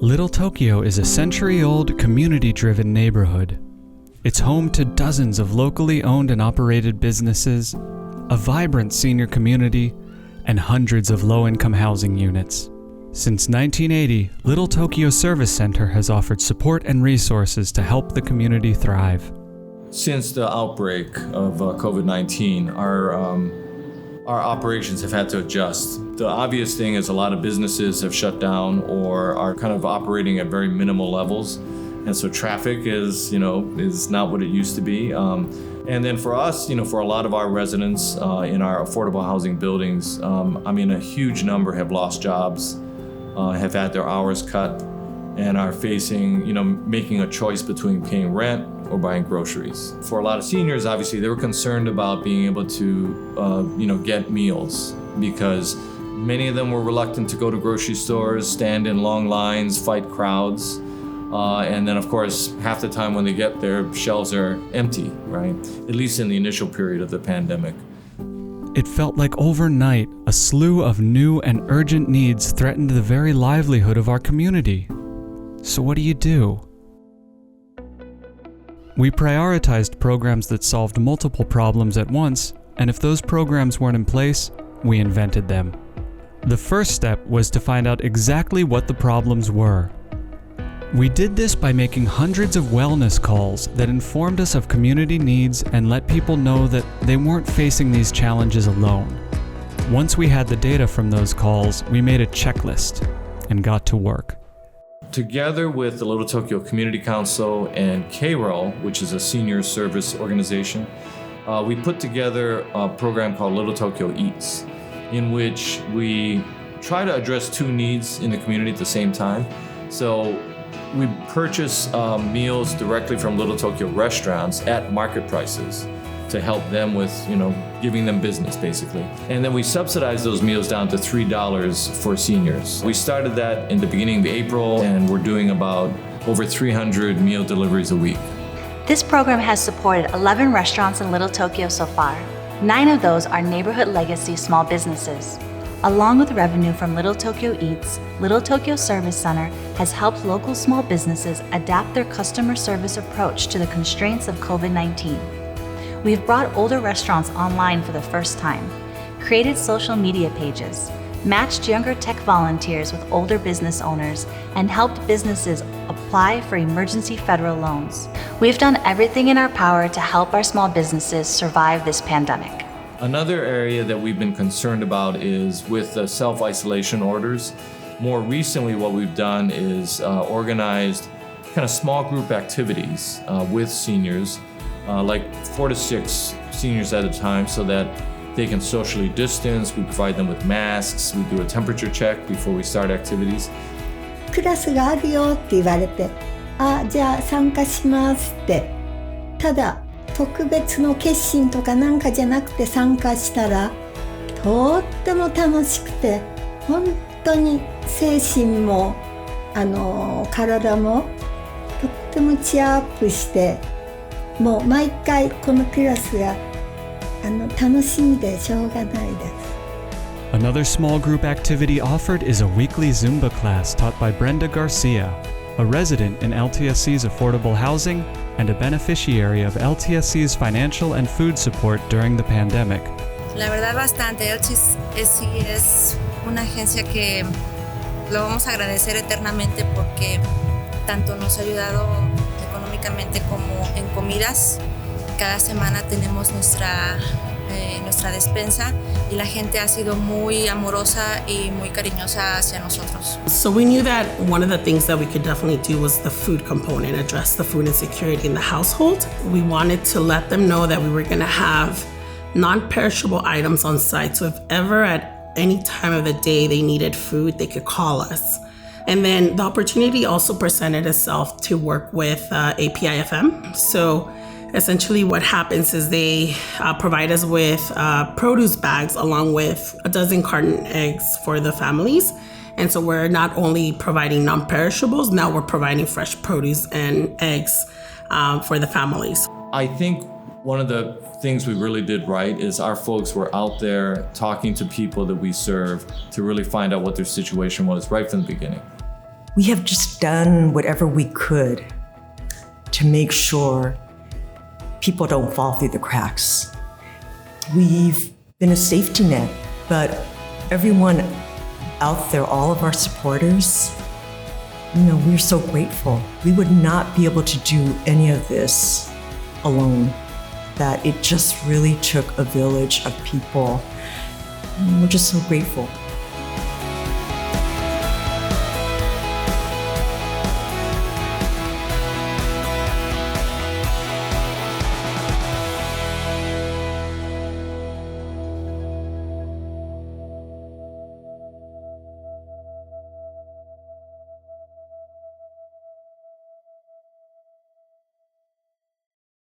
Little Tokyo is a century-old, community-driven neighborhood. It's home to dozens of locally owned and operated businesses, a vibrant senior community, and hundreds of low-income housing units. Since 1980, Little Tokyo Service Center has offered support and resources to help the community thrive. Since the outbreak of COVID-19, our operations have had to adjust. The obvious thing is a lot of businesses have shut down or are kind of operating at very minimal levels. And so traffic is not what it used to be. And then for us, for a lot of our residents in our affordable housing buildings, a huge number have lost jobs, have had their hours cut, and are facing, making a choice between paying rent or buying groceries. For a lot of seniors, obviously, they were concerned about being able to, get meals because many of them were reluctant to go to grocery stores, stand in long lines, fight crowds. And then, of course, half the time when they get there, shelves are empty, right? At least in the initial period of the pandemic. It felt like overnight, a slew of new and urgent needs threatened the very livelihood of our community. So what do? We prioritized programs that solved multiple problems at once, and if those programs weren't in place, we invented them. The first step was to find out exactly what the problems were. We did this by making hundreds of wellness calls that informed us of community needs and let people know that they weren't facing these challenges alone. Once we had the data from those calls, we made a checklist and got to work. Together with the Little Tokyo Community Council and KRO, which is a senior service organization, we put together a program called Little Tokyo Eats, in which we try to address two needs in the community at the same time. So we purchase meals directly from Little Tokyo restaurants at market prices to help them with, giving them business, basically. And then we subsidize those meals down to $3 for seniors. We started that in the beginning of April, and we're doing about over 300 meal deliveries a week. This program has supported 11 restaurants in Little Tokyo so far. 9 of those are neighborhood legacy small businesses. Along with revenue from Little Tokyo Eats, Little Tokyo Service Center has helped local small businesses adapt their customer service approach to the constraints of COVID-19. We've brought older restaurants online for the first time, created social media pages, matched younger tech volunteers with older business owners, and helped businesses apply for emergency federal loans. We've done everything in our power to help our small businesses survive this pandemic. Another area that we've been concerned about is with the self-isolation orders. More recently, what we've done is organized kind of small group activities with seniors, like 4 to 6 seniors at a time, so that they can socially distance. We provide them with masks. We do a temperature check before we start activities. クラスがあるよって言われて、じゃあ参加しますって。ただ特別の決心とかなんかじゃなくて参加したらとっても楽しくて、本当に精神も体もとってもチアアップして、もう毎回このクラスが楽しみでしょうがないです。Another small group activity offered is a weekly Zumba class taught by Brenda Garcia, a resident in LTSC's affordable housing and a beneficiary of LTSC's financial and food support during the pandemic. La verdad bastante. LTSC es una agencia que lo vamos a agradecer eternamente porque tanto nos ha ayudado económicamente como en comidas. Cada semana tenemos nuestra despensa y la gente ha sido muy amorosa y muy cariñosa hacia nosotros. So we knew that one of the things that we could definitely do was the food component, address the food insecurity in the household. We wanted to let them know that we were going to have non-perishable items on site. So if ever at any time of the day they needed food, they could call us. And then the opportunity also presented itself to work with APIFM. So essentially what happens is they provide us with produce bags along with a dozen carton eggs for the families. And so we're not only providing non-perishables, now we're providing fresh produce and eggs for the families. I think one of the things we really did right is our folks were out there talking to people that we serve to really find out what their situation was right from the beginning. we have just done whatever we could to make sure people don't fall through the cracks. We've been a safety net, but everyone out there, all of our supporters, we're so grateful. We would not be able to do any of this alone, that it just really took a village of people. We're just so grateful.